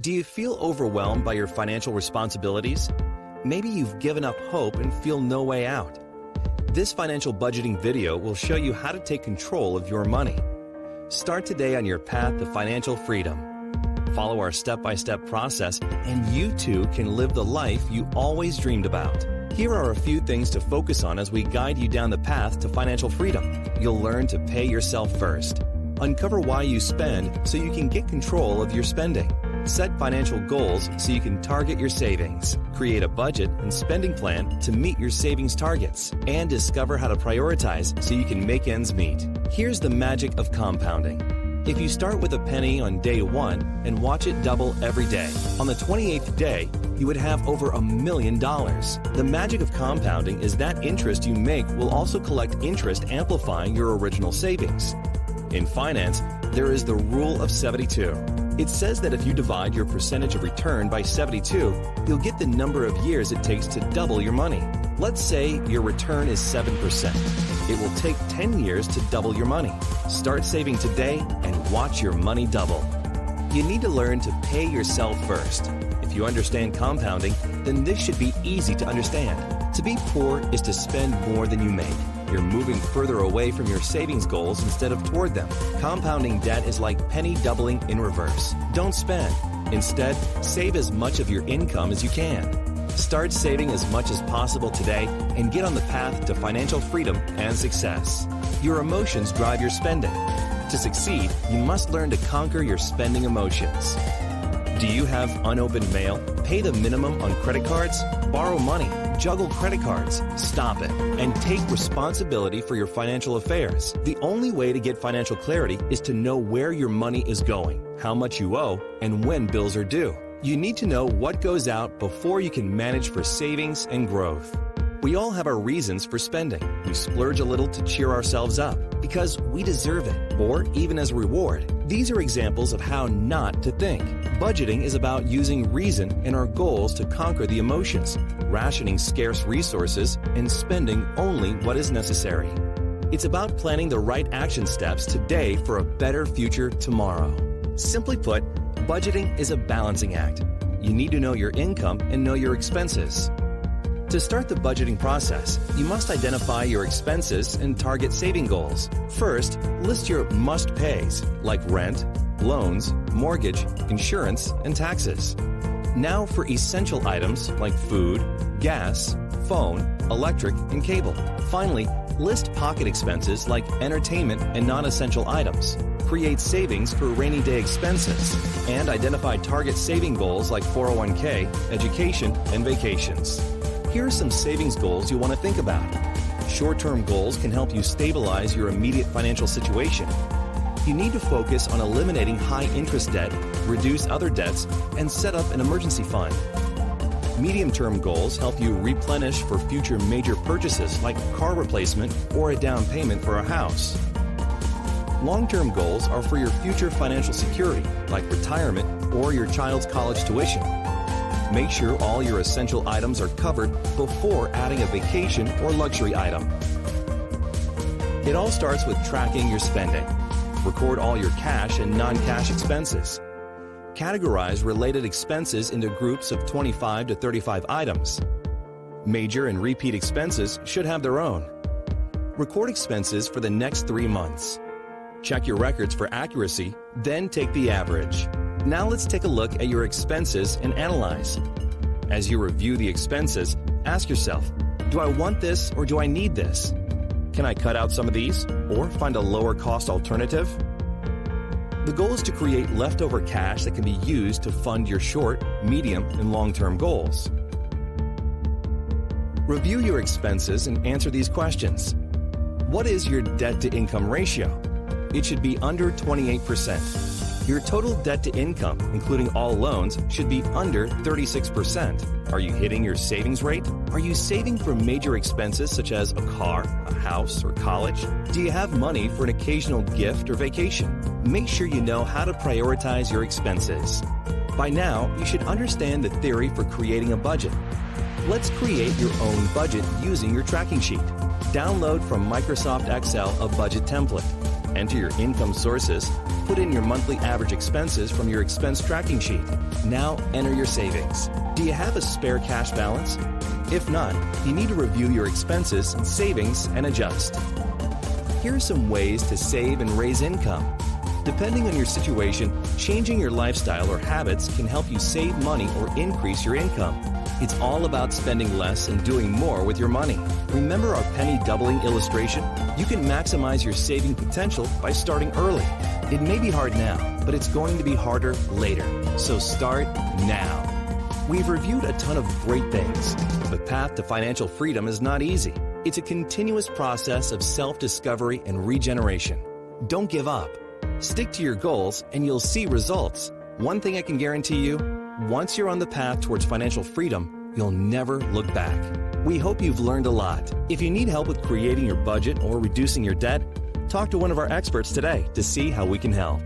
Do you feel overwhelmed by your financial responsibilities? Maybe you've given up hope and feel no way out. This financial budgeting video will show you how to take control of your money. Start today on your path to financial freedom. Follow our step-by-step process and you too can live the life you always dreamed about. Here are a few things to focus on as we guide you down the path to financial freedom. You'll learn to pay yourself first. Uncover why you spend so you can get control of your spending. Set financial goals so you can target your savings. Create a budget and spending plan to meet your savings targets. And discover how to prioritize so you can make ends meet. Here's the magic of compounding. If you start with a penny on day 1 and watch it double every day, on the 28th day, you would have over $1 million. The magic of compounding is that interest you make will also collect interest amplifying your original savings. In finance, there is the rule of 72. It says that if you divide your percentage of return by 72, you'll get the number of years it takes to double your money. Let's say your return is 7%. It will take 10 years to double your money. Start saving today and watch your money double. You need to learn to pay yourself first. If you understand compounding, then this should be easy to understand. To be poor is to spend more than you make. You're moving further away from your savings goals instead of toward them. Compounding debt is like penny doubling in reverse. Don't spend. Instead, save as much of your income as you can. Start saving as much as possible today and get on the path to financial freedom and success. Your emotions drive your spending. To succeed, you must learn to conquer your spending emotions. Do you have unopened mail? Pay the minimum on credit cards? Borrow money? Juggle credit cards? Stop it and take responsibility for your financial affairs. The only way to get financial clarity is to know where your money is going, how much you owe, and when bills are due. You need to know what goes out before you can manage for savings and growth. We all have our reasons for spending. We splurge a little to cheer ourselves up because we deserve it, or even as a reward. These are examples of how not to think. Budgeting is about using reason and our goals to conquer the emotions, rationing scarce resources, and spending only what is necessary. It's about planning the right action steps today for a better future tomorrow. Simply put, budgeting is a balancing act. You need to know your income and know your expenses. To start the budgeting process, you must identify your expenses and target saving goals. First, list your must-pays, like rent, loans, mortgage, insurance, and taxes. Now for essential items like food, gas, phone, electric, and cable. Finally, list pocket expenses like entertainment and non-essential items. Create savings for rainy day expenses. And identify target saving goals like 401k, education, and vacations. Here are some savings goals you want to think about. Short-term goals can help you stabilize your immediate financial situation. You need to focus on eliminating high-interest debt, reduce other debts, and set up an emergency fund. Medium-term goals help you replenish for future major purchases like car replacement or a down payment for a house. Long-term goals are for your future financial security, like retirement or your child's college tuition. Make sure all your essential items are covered before adding a vacation or luxury item. It all starts with tracking your spending. Record all your cash and non-cash expenses. Categorize related expenses into groups of 25 to 35 items. Major and repeat expenses should have their own. Record expenses for the next 3 months. Check your records for accuracy, then take the average. Now let's take a look at your expenses and analyze. As you review the expenses, ask yourself, do I want this or do I need this? Can I cut out some of these or find a lower cost alternative? The goal is to create leftover cash that can be used to fund your short, medium, and long-term goals. Review your expenses and answer these questions. What is your debt-to-income ratio? It should be under 28%. Your total debt to income, including all loans, should be under 36%. Are you hitting your savings rate? Are you saving for major expenses such as a car, a house, or college? Do you have money for an occasional gift or vacation? Make sure you know how to prioritize your expenses. By now, you should understand the theory for creating a budget. Let's create your own budget using your tracking sheet. Download from Microsoft Excel a budget template. Enter your income sources. Put in your monthly average expenses from your expense tracking sheet. Now enter your savings. Do you have a spare cash balance? If not, you need to review your expenses and savings and adjust. Here are some ways to save and raise income. Depending on your situation, changing your lifestyle or habits can help you save money or increase your income. It's all about spending less and doing more with your money. Remember our penny doubling illustration? You can maximize your saving potential by starting early. It may be hard now, but it's going to be harder later. So start now. We've reviewed a ton of great things. The path to financial freedom is not easy. It's a continuous process of self-discovery and regeneration. Don't give up. Stick to your goals and you'll see results. One thing I can guarantee you, once you're on the path towards financial freedom, you'll never look back. We hope you've learned a lot. If you need help with creating your budget or reducing your debt, talk to one of our experts today to see how we can help.